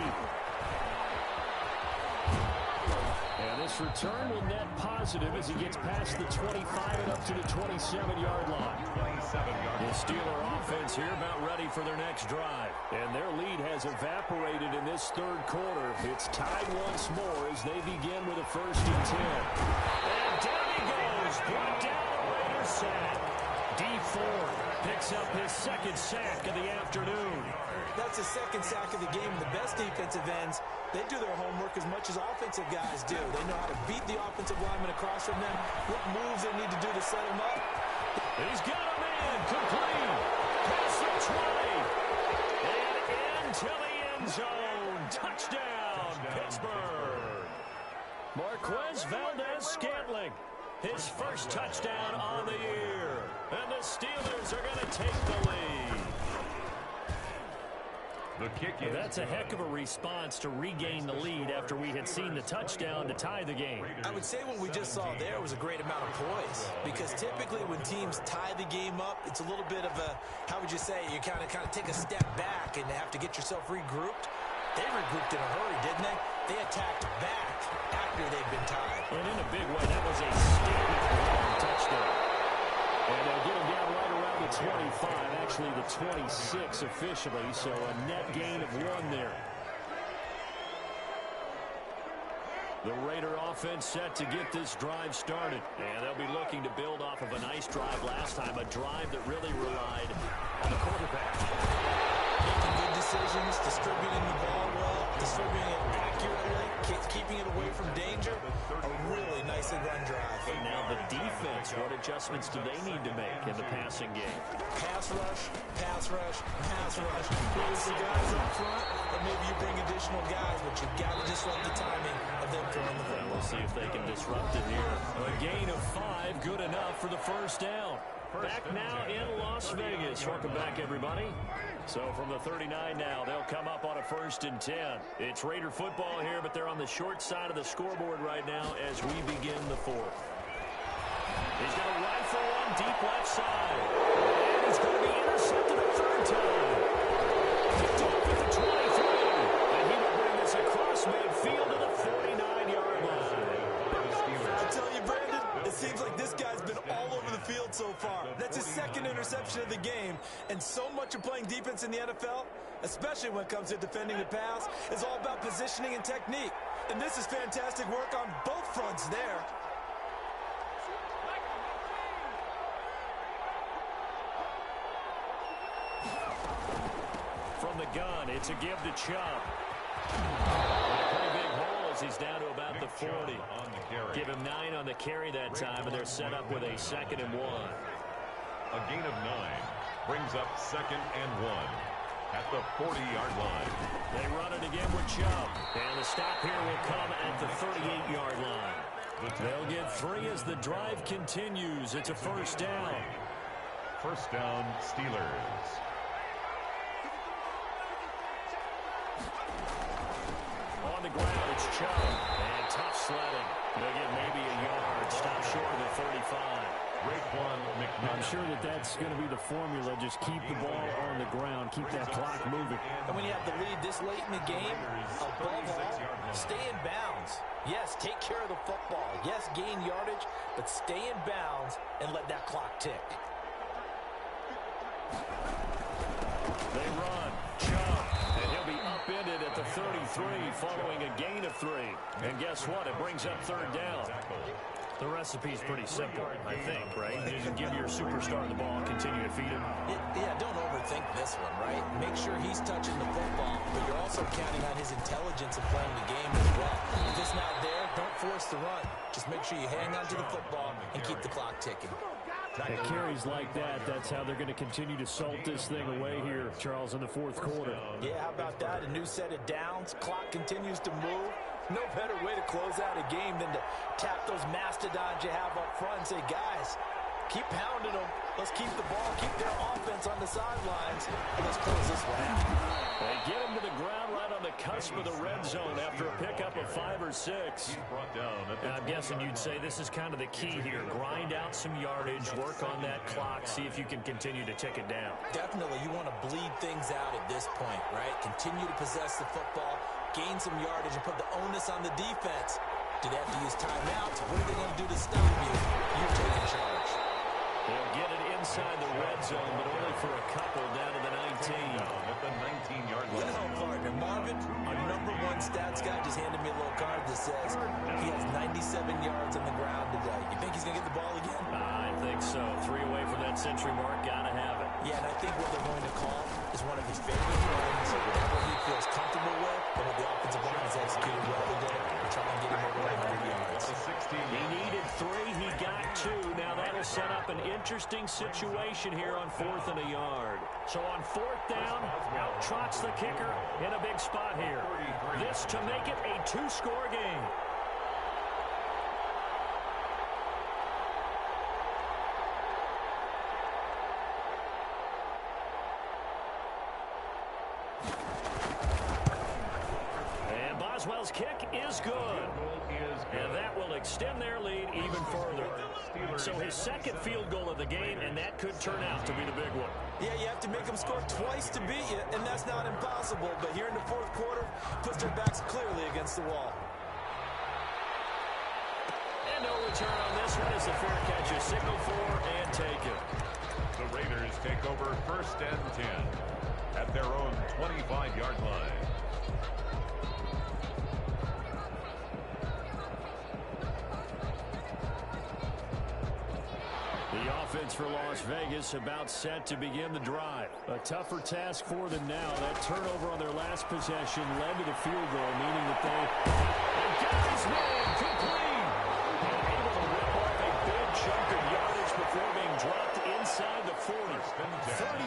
And this return will net positive as he gets past the 25 and up to the 27-yard line. The Steeler offense here about ready for their next drive. And their lead has evaporated in this third quarter. It's tied once more as they begin with a 1st and 10. And down he goes. Brought down a Raider sack. D Ford picks up his 2nd sack of the afternoon. That's his 2nd sack of the game. The best defensive ends, they do their homework as much as offensive guys do. They know how to beat the offensive lineman across from them, what moves they need to do to set them up. He's got a man complete. Pass the 20. And into the end zone. Touchdown, Pittsburgh. Marquez Valdez-Scantling. His 1st touchdown on the year. And the Steelers are going to take the lead. The kick is That's a heck of a response to regain the lead after we had seen the touchdown to tie the game. I would say what we just saw there was a great amount of poise, because typically when teams tie the game up, it's a little bit of a, how would you say, you kind of take a step back and have to get yourself regrouped. They regrouped in a hurry, didn't they? They attacked back after they'd been tied. And in a big way, that was a statement touchdown. And they'll get him down right around the 25, actually the 26 officially, so a net gain of 1 there. The Raider offense set to get this drive started. And they'll be looking to build off of a nice drive last time, a drive that really relied on the quarterback. Making good decisions, distributing the ball well, distributing it accurately, keeping it away from danger. A really nicely run drive. But now the defense, what adjustments do they need to make in the passing game? Pass rush, pass rush, pass rush. There's the guys up front, but maybe you bring additional guys, but you've got to disrupt the timing of them throwing the football. We'll see if they can disrupt it here. A gain of 5, good enough for the 1st down. Back now in Las Vegas. Welcome back, everybody. So from the 39 now, they'll come up on a 1st and 10. It's Raider football here, but they're on the short side of the scoreboard right now as we begin the 4th. He's going to rifle one deep left side. And he's going to be intercepted a 3rd time. Picked off at the 23. And he will bring this across midfield to the 49-yard line. I tell you, Brandon, it seems like this guy's been all over the field so far. That's his 2nd interception of the game. And so much of playing defense in the NFL, especially when it comes to defending the pass, is all about positioning and technique. And this is fantastic work on both fronts there. From the gun, it's a give to Chubb. Pretty big hole as he's down to about the 40. Give him 9 on the carry that time, and they're set up with a 2nd and 1. a gain of 9. Brings up 2nd and 1 at the 40-yard line. They run it again with Chubb. And the stop here will come at the 38-yard line. They'll get 3 as the drive continues. It's a 1st down. 1st down, Steelers. On the ground, it's Chubb. And tough sledding. They'll get maybe a yard. Stop short of the 35. I'm sure that's going to be the formula. Just keep the ball on the ground. Keep that clock moving. And when you have the lead this late in the game, above all, stay in bounds. Yes, take care of the football. Yes, gain yardage, but stay in bounds and let that clock tick. They run. Chubb. And he'll be upended at the 33 following a gain of 3. And guess what? It brings up 3rd down. The recipe's pretty simple, I think, right? You can give your superstar the ball, continue to feed him. Yeah, don't overthink this one, right? Make sure he's touching the football, but you're also counting on his intelligence in playing the game as well. If it's not there, don't force the run. Just make sure you hang on to the football and keep the clock ticking. At carries like that, that's how they're going to continue to salt this thing away here, Charles, in the 4th quarter. Yeah, how about that? A new set of downs. Clock continues to move. No better way to close out a game than to tap those mastodons you have up front and say, guys, keep pounding them. Let's keep the ball, keep their offense on the sidelines, and let's close this one out. They get him to the ground right on the the cusp of the red zone after a pickup of 5 or 6. And I'm guessing you'd say this is kind of the key here. Grind out some yardage, work on that clock, see if you can continue to tick it down. Definitely, you want to bleed things out at this point, right? Continue to possess the football, gain some yardage, and put the onus on the defense. Do they have to use timeouts? What are they going to do to stop you? You're taking charge. They'll get it inside the red zone, but only for a couple down to the 19. At the 19-yard line. Good help, partner. Marvin, our #1 stats guy, just handed me a little card that says he has 97 yards on the ground today. You think he's going to get the ball again? I think so. 3 away from that century mark. Got to have it. Yeah, and I think what they're going to call is one of his favorite runs, whatever he feels comfortable with, and what the offensive line has executed well today to try and get him over 100 yards. He needed 3. He got 2. Now that'll set up an interesting situation here on 4th and a yard. So on 4th down, out trots the kicker in a big spot here. This to make it a 2-score game. And Boswell's kick is good. And that will extend their lead even further. So his second field goal of the game, and that could turn out to be the big one. Yeah, you have to make them score twice to beat you, and that's not impossible. But here in the 4th quarter, puts their backs clearly against the wall. And no return on this one as the fair catch is signaled for and taken. The Raiders take over 1st and 10 at their own 25-yard line. The offense for Las Vegas about set to begin the drive. A tougher task for them now. That turnover on their last possession led to the field goal, meaning that they got his man complete. Able to rip off a big chunk of yardage before being dropped inside the 40.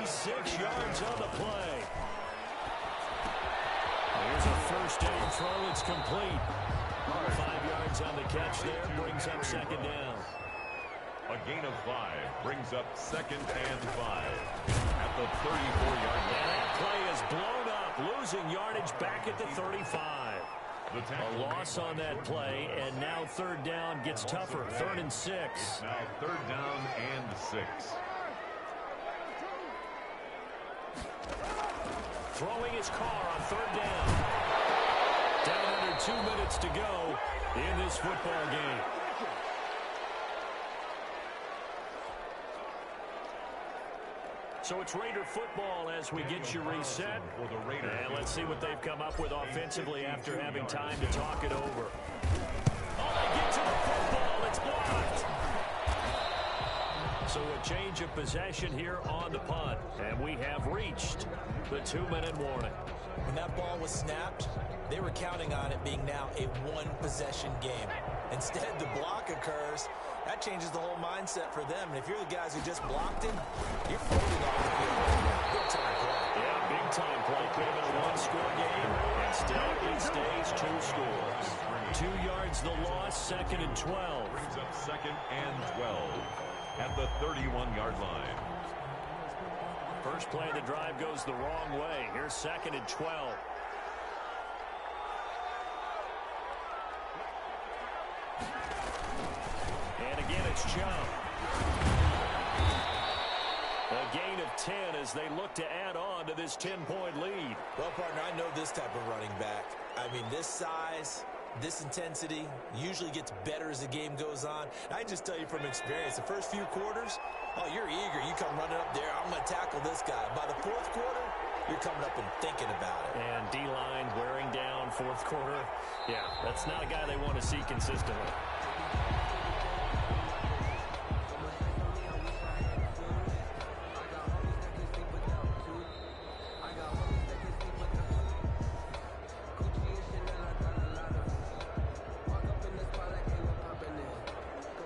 36 yards on the play. Here's a first-aid throw. It's complete. 5 yards on the catch there. Brings up 2nd down. A gain of 5 brings up 2nd and 5 at the 34-yard line. And that play is blown up, losing yardage back at the 35. A loss on that play, and now 3rd down gets tougher. 3rd and 6. Now 3rd down and 6. Throwing his car on 3rd down. Down under 2 minutes to go in this football game. So it's Raider football as we get you reset. And let's see what they've come up with offensively after having time to talk it over. Oh, they get to the football. It's blocked. So a change of possession here on the punt. And we have reached the 2-minute warning. When that ball was snapped, they were counting on it being now a 1-possession game. Instead, the block occurs. That changes the whole mindset for them. And if you're the guys who just blocked him, you're floating off the field. Big time play. Yeah, big time play. Could have been a 1-score game. Instead, it stays 2 scores. 2 yards the loss, 2nd and 12. Brings up 2nd and 12 at the 31-yard line. First play of the drive goes the wrong way. Here's 2nd and 12. And again, it's Chubb. A gain of 10 as they look to add on to this 10-point lead. Well, partner, I know this type of running back. I mean, this size, this intensity usually gets better as the game goes on. I just tell you from experience, the first few quarters, oh, you're eager. You come running up there, I'm going to tackle this guy. By the 4th quarter, you're coming up and thinking about it. And D-line wearing down 4th quarter. Yeah, that's not a guy they want to see consistently.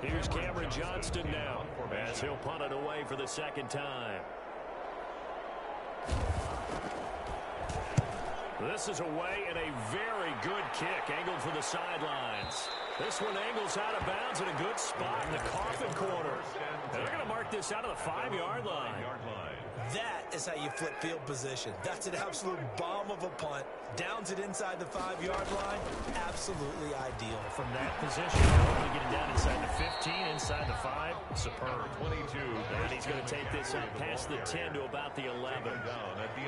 Here's Cameron Johnston now as he'll punt it away for the 2nd time. This is away and a very good kick angled for the sidelines. This one angles out of bounds in a good spot in the coffin corner. And they're going to mark this out of the 5-yard line. That is how you flip field position. That's an absolute bomb of a punt. Downs it inside the 5-yard line. Absolutely ideal. From that position, hopefully getting down inside the 15, inside the 5. Superb. 22. And he's going to take this up past the 10 to about the 11.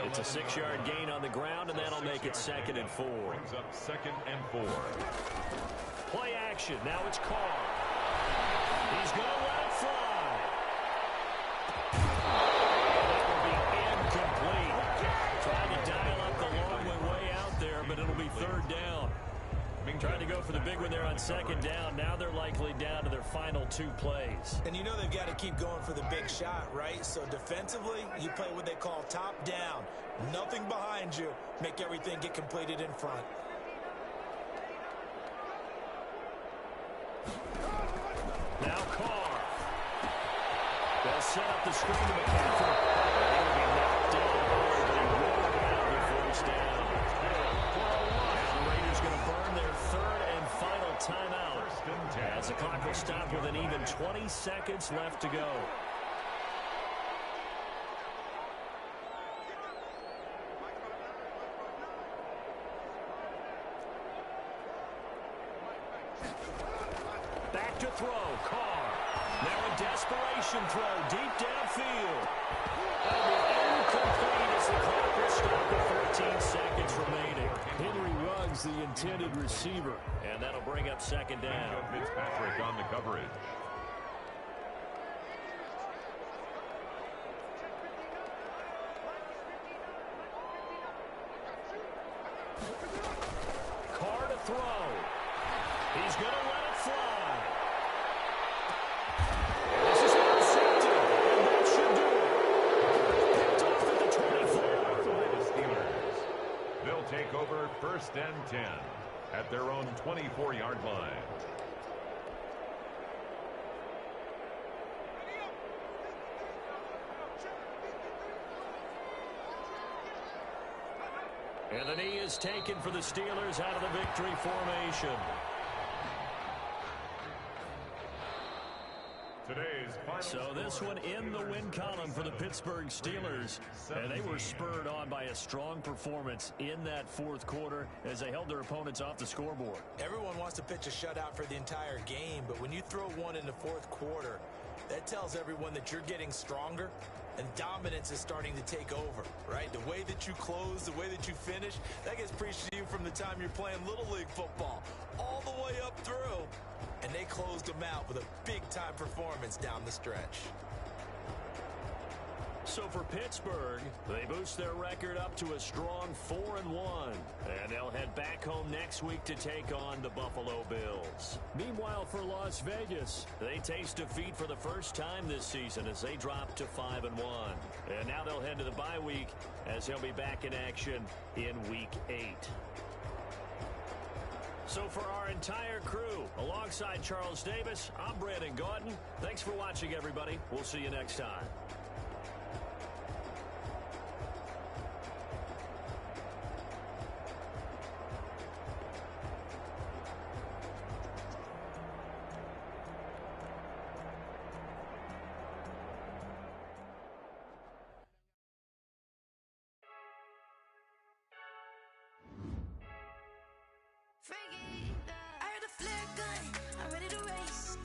It's a 6-yard gain on the ground, and that'll make it 2nd and 4. Brings up 2nd and 4. Play action. Now it's Carr. He's going to let it fly. That will be incomplete. Trying to dial up the long way out there, but it'll be 3rd down. Trying to go for the big one there on 2nd down. Now they're likely down to their final 2 plays. And you know they've got to keep going for the big shot, right? So defensively, you play what they call top down. Nothing behind you. Make everything get completed in front. Now Carr. They'll set up the screen to McCaffrey. He'll be knocked down hard, but he will have the 1st down. The Raiders going to burn their 3rd and final timeout. As the clock will stop with an even 20 seconds left to go. Back to throw, Carr. Now a desperation throw, deep downfield. That'll be incomplete as the clock will stop with 14 seconds remaining. Henry Ruggs, the intended receiver, and that'll bring up 2nd down. Fitzpatrick on the coverage. Carr to throw. He's going to let it fly. This is intercepted, and that should do it. Picked off at the 24. By the Steelers. They'll take over 1st and 10 at their own 24-yard line. And the knee is taken for the Steelers out of the victory formation. So this one in the win column for the Pittsburgh Steelers. And they were spurred on by a strong performance in that 4th quarter as they held their opponents off the scoreboard. Everyone wants to pitch a shutout for the entire game, but when you throw one in the 4th quarter, that tells everyone that you're getting stronger and dominance is starting to take over, right? The way that you close, the way that you finish, that gets preached to you from the time you're playing Little League football all the way up through. And they closed them out with a big-time performance down the stretch. So for Pittsburgh, they boost their record up to a strong 4-1. And they'll head back home next week to take on the Buffalo Bills. Meanwhile, for Las Vegas, they taste defeat for the first time this season as they drop to 5-1. And now they'll head to the bye week as they'll be back in action in Week 8. So for our entire crew, alongside Charles Davis, I'm Brandon Gaudin. Thanks for watching, everybody. We'll see you next time. I heard a flare gun, I'm ready to race.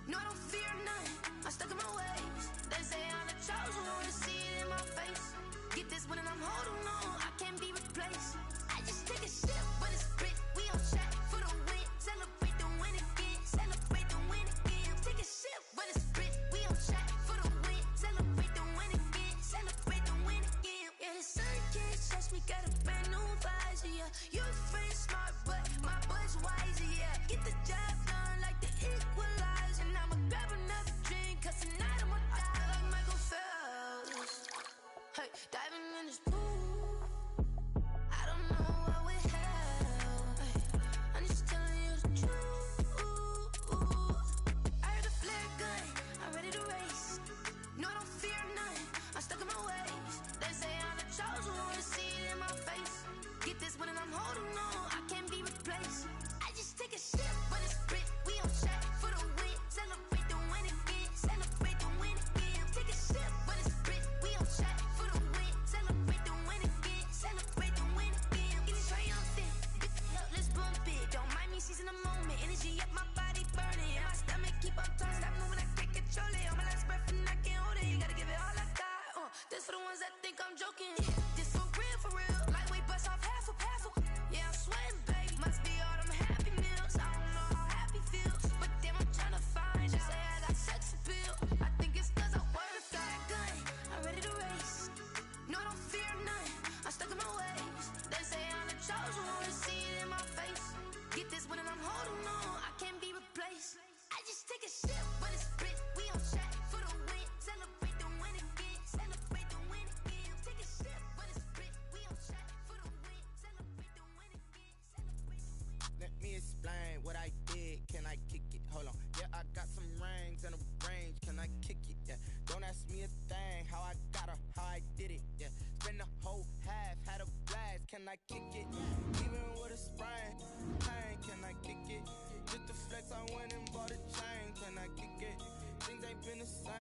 No, I don't fear none, I'm stuck in my ways. They say I'm the chosen one, to see it in my face. Get this one and I'm holding on, I can't be replaced. I just take a sip when it's split, we on track for the win. Celebrate the win again, celebrate the win again. Take a sip when it's split, we on track for the win. Celebrate the win again, celebrate the win again. Yeah, the sun can't touch me, got a brand new visor, yeah. You're a friend smart, but my bud's wiser, yeah. Get the job done like the equalizer. And I'ma grab another drink, cause tonight I'ma die. I feel like Michael Phelps. Hey, diving in this pool. I don't know what we have. Hey, I'm just telling you the truth. I heard a flare gun, I'm ready to race. No, I don't fear none, I'm stuck in my ways. They say I'm the chosen one, to see it in my face. Get this one and I'm holding on, I can't be replaced. I just take a sip when it's split, we on track for the win. Celebrate the win again, celebrate the win again. Take a sip when it's split, we on track for the can I kick it? Even with a sprain, pain, can I kick it? Just to flex, I went and bought a chain, can I kick it? Things ain't been the same.